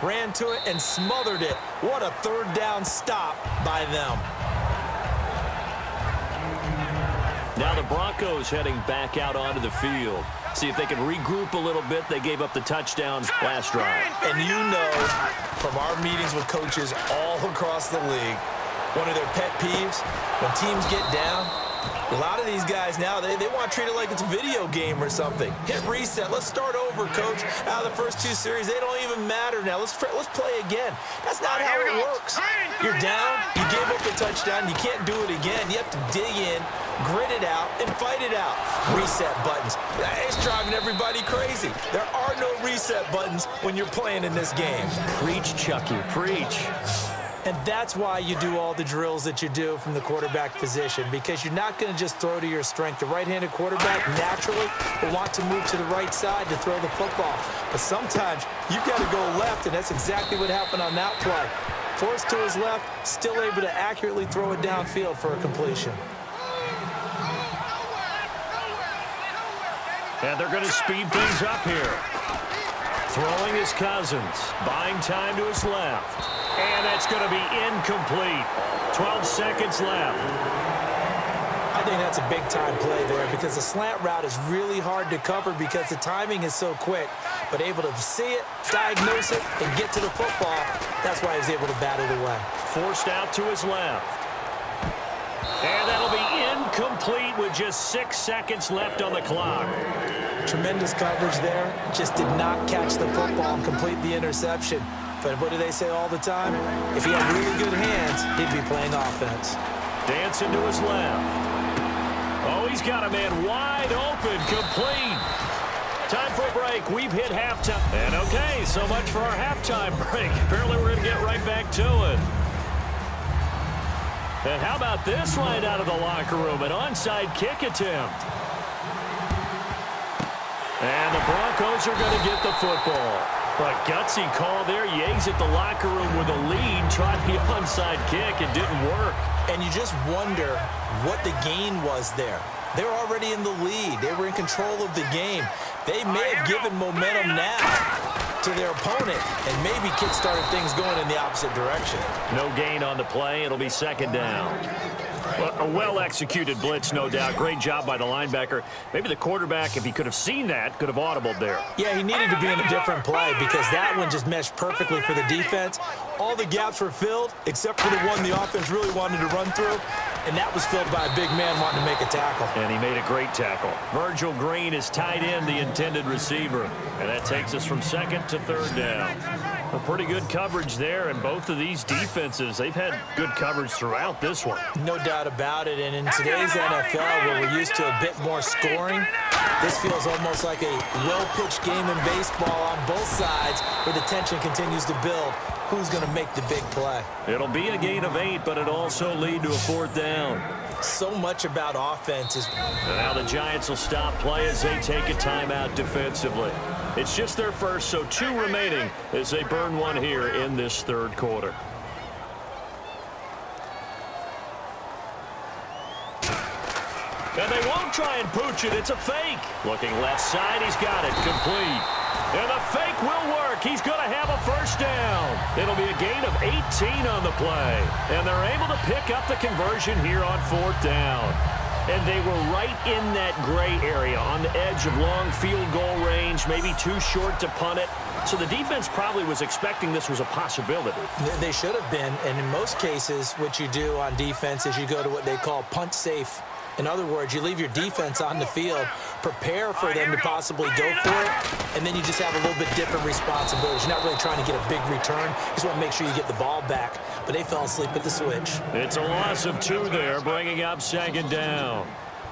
ran to it, and smothered it. What a third down stop by them. Now the Broncos heading back out onto the field. See if they can regroup a little bit. They gave up the touchdown last drive. And you know from our meetings with coaches all across the league, one of their pet peeves, when teams get down, a lot of these guys now, they want to treat it like it's a video game or something. Hit reset. Let's start over, coach. Out of the first 2 series, they don't even matter now. Let's play again. That's not how it works. You're down. You gave up a touchdown. You can't do it again. You have to dig in, grit it out, and fight it out. Reset buttons. It's driving everybody crazy. There are no reset buttons when you're playing in this game. Preach, Chucky, preach. And that's why you do all the drills that you do from the quarterback position, because you're not going to just throw to your strength. The right-handed quarterback naturally will want to move to the right side to throw the football. But sometimes you've got to go left, and that's exactly what happened on that play. Forced to his left, still able to accurately throw it downfield for a completion. And they're going to speed things up here. Throwing is Cousins. Buying time to his left. And that's going to be incomplete. 12 seconds left. I think that's a big-time play there because the slant route is really hard to cover because the timing is so quick. But able to see it, diagnose it, and get to the football, that's why he was able to bat it away. Forced out to his left. And that'll be incomplete with just 6 seconds left on the clock. Tremendous coverage there. Just did not catch the football and complete the interception. But what do they say all the time? If he had really good hands, he'd be playing offense. Dancing to his left. Oh, he's got a man wide open, complete. Time for a break. We've hit halftime. And okay, so much for our halftime break. Apparently we're going to get right back to it. And how about this right out of the locker room? An onside kick attempt. And the Broncos are going to get the football. But gutsy call there. Yates at the locker room with a lead. Tried the onside kick. It didn't work. And you just wonder what the gain was there. They're already in the lead. They were in control of the game. They may have given momentum now to their opponent and maybe kick-started things going in the opposite direction. No gain on the play. It'll be second down. Well, a well-executed blitz, no doubt. Great job by the linebacker. Maybe the quarterback, if he could have seen that, could have audibled there. Yeah, he needed to be in a different play because that one just meshed perfectly for the defense. All the gaps were filled except for the one the offense really wanted to run through, and that was filled by a big man wanting to make a tackle. And he made a great tackle. Virgil Green is tight end, the intended receiver. And that takes us from second to third down. A pretty good coverage there, and both of these defenses, they've had good coverage throughout this one. No doubt about it, and in today's NFL, where we're used to a bit more scoring, this feels almost like a well-pitched game in baseball on both sides where the tension continues to build. Who's going to make the big play? It'll be a gain of 8, but it'll also lead to a fourth down. So much about offenses. And now the Giants will stop play as they take a timeout defensively. It's just their first, so 2 remaining as they burn one here in this third quarter. And they won't try and pooch it. It's a fake. Looking left side. He's got it. Complete. And the fake will work. He's going to have a first down. It'll be a gain of 18 on the play. And they're able to pick up the conversion here on fourth down. And they were right in that gray area on the edge of long field goal range, maybe too short to punt it. So the defense probably was expecting this was a possibility. They should have been. And in most cases, what you do on defense is you go to what they call punt safe. In other words, you leave your defense on the field, prepare for them to possibly go for it, and then you just have a little bit different responsibilities. You're not really trying to get a big return. You just want to make sure you get the ball back. But they fell asleep at the switch. It's a loss of 2 there, bringing up second down.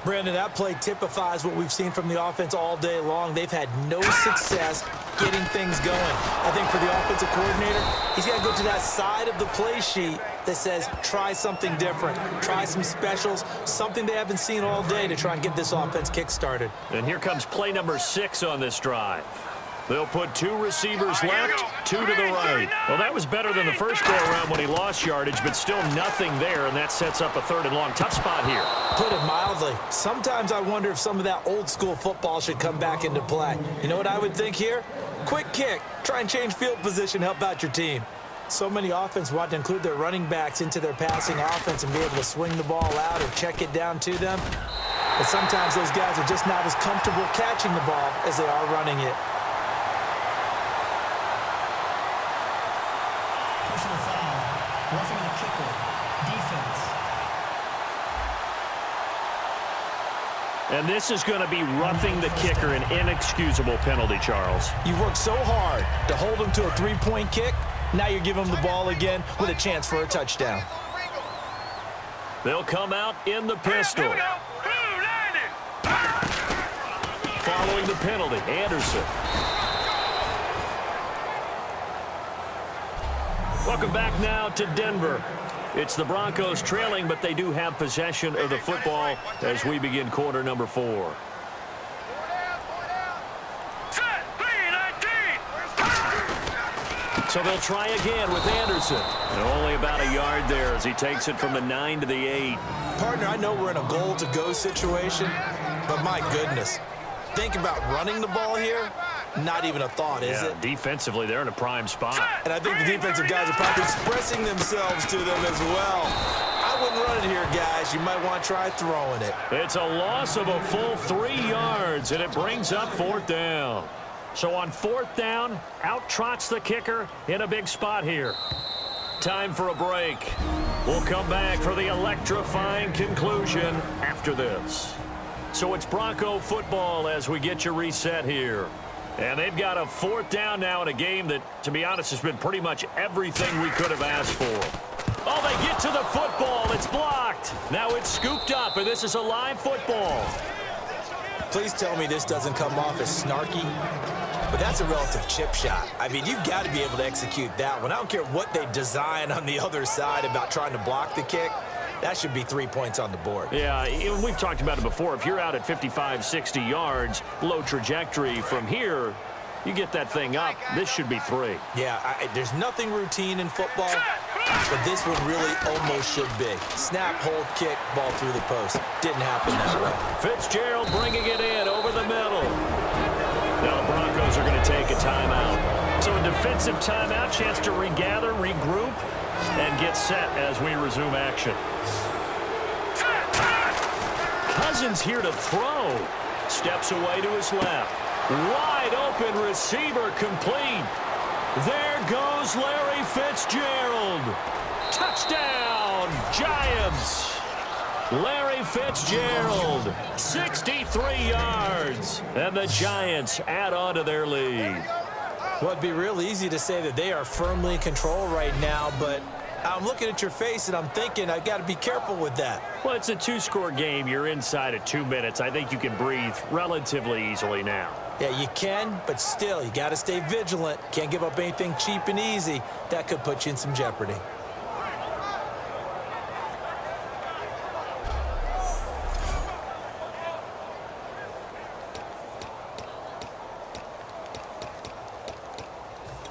Brandon, that play typifies what we've seen from the offense all day long. They've had no success getting things going. I think for the offensive coordinator, he's got to go to that side of the play sheet that says, try something different. Try some specials, something they haven't seen all day to try and get this offense kick-started. And here comes play number 6 on this drive. They'll put 2 receivers left, 2 to the right. Well, that was better than the first go-around when he lost yardage, but still nothing there, and that sets up a 3rd and long. Tough spot here. Put it mildly. Sometimes I wonder if some of that old-school football should come back into play. You know what I would think here? Quick kick. Try and change field position, help out your team. So many offenses want to include their running backs into their passing offense and be able to swing the ball out or check it down to them. But sometimes those guys are just not as comfortable catching the ball as they are running it. Personal foul. Roughing the kicker. Defense. And this is going to be roughing the kicker, an inexcusable penalty, Charles. You've worked so hard to hold them to a three-point kick. Now you're giving them the ball again with a chance for a touchdown. They'll come out in the pistol. Following the penalty, Anderson. Welcome back now to Denver. It's the Broncos trailing, but they do have possession of the football as we begin quarter number 4. So they'll try again with Anderson. And only about a yard there as he takes it from the 9 to the 8. Partner, I know we're in a goal-to-go situation, but my goodness. Think about running the ball here. Not even a thought, is it? Defensively, they're in a prime spot. And I think the defensive guys are probably expressing themselves to them as well. I wouldn't run it here, guys. You might want to try throwing it. It's a loss of a full 3 yards, and it brings up 4th down. So on 4th down, out trots the kicker in a big spot here. Time for a break. We'll come back for the electrifying conclusion after this. So it's Bronco football as we get you reset here. And they've got a 4th down now in a game that, to be honest, has been pretty much everything we could have asked for. Oh, they get to the football. It's blocked. Now it's scooped up, and this is a live football. Please tell me this doesn't come off as snarky. But that's a relative chip shot. I mean, you've got to be able to execute that one. I don't care what they design on the other side about trying to block the kick. That should be 3 points on the board. Yeah, we've talked about it before. If you're out at 55, 60 yards, low trajectory from here, you get that thing up, this should be 3. Yeah, there's nothing routine in football, but this one really almost should be. Snap, hold, kick, ball through the post. Didn't happen that way. Fitzgerald bringing it in over the middle. Now the Broncos are going to take a timeout. So a defensive timeout, chance to regather, regroup, and get set as we resume action. Cousins here to throw. Steps away to his left. Wide open receiver complete. There goes Larry Fitzgerald. Touchdown, Giants. Larry Fitzgerald, 63 yards. And the Giants add on to their lead. Well, it'd be real easy to say that they are firmly in control right now, but I'm looking at your face and I'm thinking I've got to be careful with that. Well, it's a 2-score game. You're inside of 2 minutes. I think you can breathe relatively easily now. Yeah, you can, but still, you got to stay vigilant. Can't give up anything cheap and easy. That could put you in some jeopardy.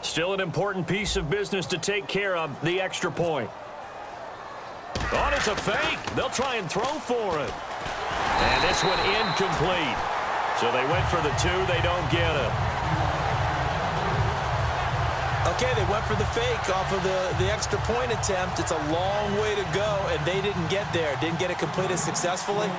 Still an important piece of business to take care of, the extra point. Oh, it's a fake. They'll try and throw for it. And this one incomplete. So they went for the 2. They don't get it. Okay, they went for the fake off of the extra point attempt. It's a long way to go, and they didn't get there. Didn't get it completed successfully.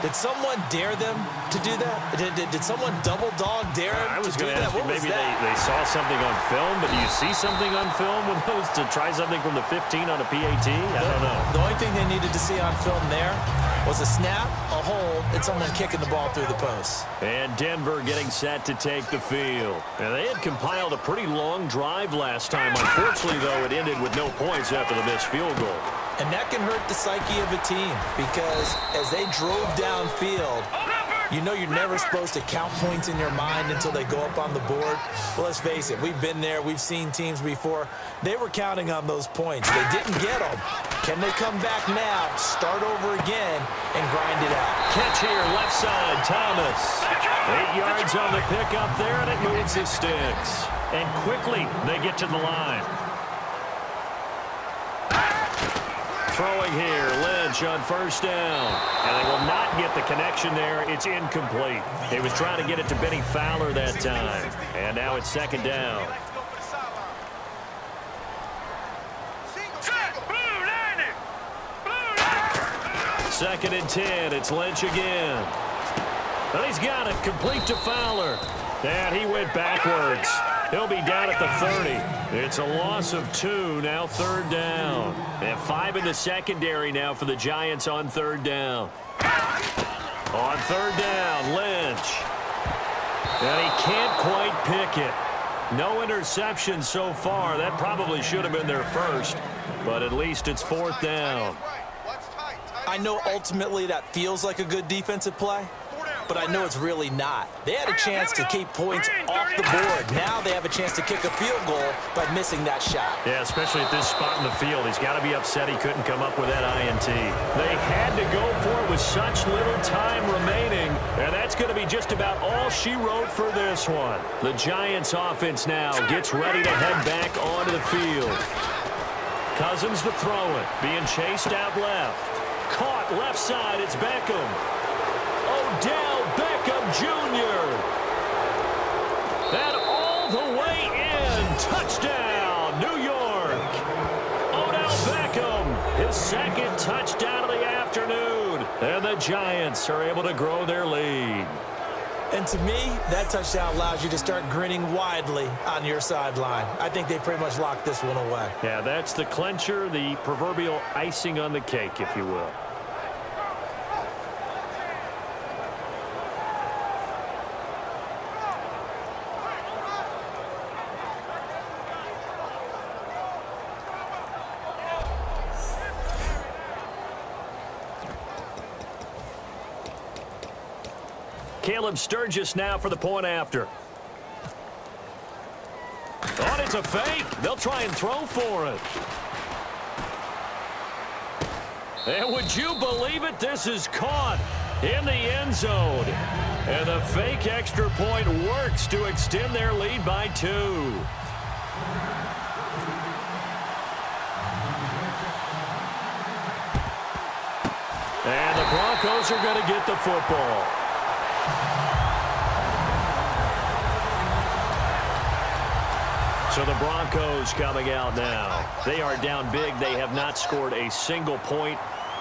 Did someone dare them to do that? Did someone double dog dare them I was to do going to that? ask you, What was maybe that? they saw something on film, but do you see something on film with those to try something from the 15 on a PAT? I don't know. The only thing they needed to see on film there was a snap, a hold, and someone kicking the ball through the post. And Denver getting set to take the field. And they had compiled a pretty long drive last time. Unfortunately, though, it ended with no points after the missed field goal. And that can hurt the psyche of a team because as they drove downfield, you know you're never supposed to count points in your mind until they go up on the board. Well, let's face it, we've been there. We've seen teams before. They were counting on those points. They didn't get them. Can they come back now, start over again, and grind it out? Catch here, left side, Thomas. 8 yards on the pickup there, and it moves the sticks. And quickly, they get to the line. Throwing here, Lynch on first down. And they will not get the connection there. It's incomplete. He was trying to get it to Benny Fowler that time. And now it's second down. Second and 10. It's Lynch again. And he's got it. Complete to Fowler. And he went backwards. He'll be down at the 30. It's a loss of 2, now third down. They have 5 in the secondary now for the Giants on third down. On third down, Lynch. And he can't quite pick it. No interception so far. That probably should have been their first, but at least it's fourth down. I know ultimately that feels like a good defensive play, but I know it's really not. They had a chance to keep points off the board. Now they have a chance to kick a field goal by missing that shot. Yeah, especially at this spot in the field. He's got to be upset he couldn't come up with that INT. They had to go for it with such little time remaining, and that's going to be just about all she wrote for this one. The Giants offense now gets ready to head back onto the field. Cousins to throw it, being chased out left. Caught left side, it's Beckham. Odell Beckham Jr. And all the way in. Touchdown, New York. Odell Beckham, his second touchdown of the afternoon. And the Giants are able to grow their lead. And to me, that touchdown allows you to start grinning widely on your sideline. I think they pretty much locked this one away. Yeah, that's the clincher, the proverbial icing on the cake, if you will. Caleb Sturgis now for the point after. Oh, it's a fake. They'll try and throw for it. And would you believe it? This is caught in the end zone. And the fake extra point works to extend their lead by 2. And the Broncos are going to get the football. So the Broncos coming out now. They are down big. They have not scored a single point.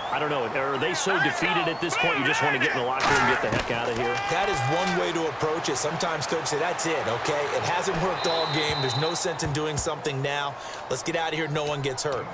I don't know. Are they so defeated at this point you just want to get in the locker room and get the heck out of here? That is one way to approach it. Sometimes coach say, that's it, okay? It hasn't worked all game. There's no sense in doing something now. Let's get out of here. No one gets hurt.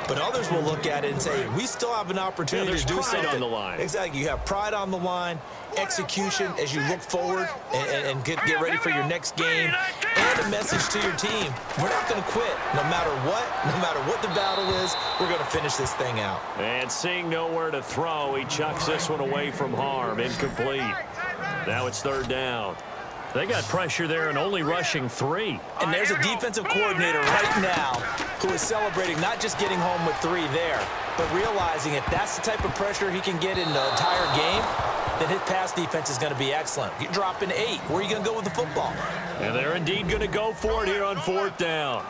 But others will look at it and say, we still have an opportunity to do something. On the line. Exactly. You have pride on the line, execution as you look forward and get ready for your next game, and a message to your team. We're not going to quit no matter what the battle is. We're going to finish this thing out. And seeing nowhere to throw, he chucks this one away from harm. Incomplete. Now it's third down. They got pressure there and only rushing 3. And there's a defensive coordinator right now who is celebrating not just getting home with 3 there, but realizing if that's the type of pressure he can get in the entire game, then his pass defense is going to be excellent. You're dropping 8. Where are you going to go with the football? And they're indeed going to go for it here on fourth down.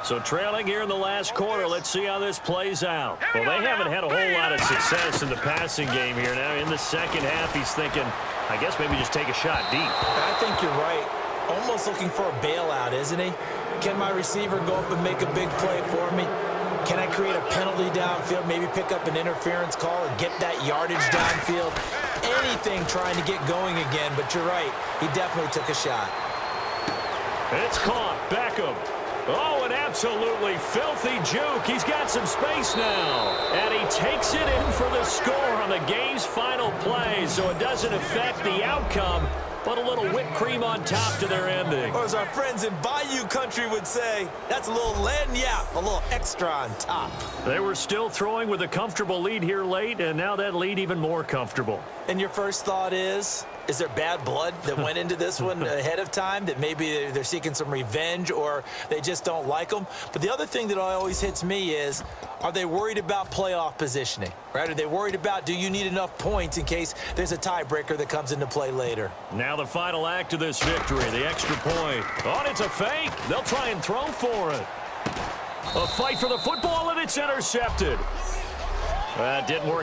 So trailing here in the last quarter, let's see how this plays out. Well, they haven't had a whole lot of success in the passing game here. Now in the second half, he's thinking, I guess maybe just take a shot deep. I think you're right. Almost looking for a bailout, isn't he? Can my receiver go up and make a big play for me? Can I create a penalty downfield, maybe pick up an interference call and get that yardage downfield? Anything trying to get going again, but you're right. He definitely took a shot. It's caught. Beckham. Oh, an absolutely filthy juke. He's got some space now. And he takes it in for the score on the game's final play, so it doesn't affect the outcome, but a little whipped cream on top to their ending. Or as our friends in Bayou Country would say, that's a little lagniappe, a little extra on top. They were still throwing with a comfortable lead here late, and now that lead even more comfortable. And your first thought is there bad blood that went into this one ahead of time, that maybe they're seeking some revenge or they just don't like them? But the other thing that always hits me is, are they worried about playoff positioning, right? Are they worried about, do you need enough points in case there's a tiebreaker that comes into play later? Now the final act of this victory, the extra point. Oh, it's a fake. They'll try and throw for it. A fight for the football, and it's intercepted. Didn't work.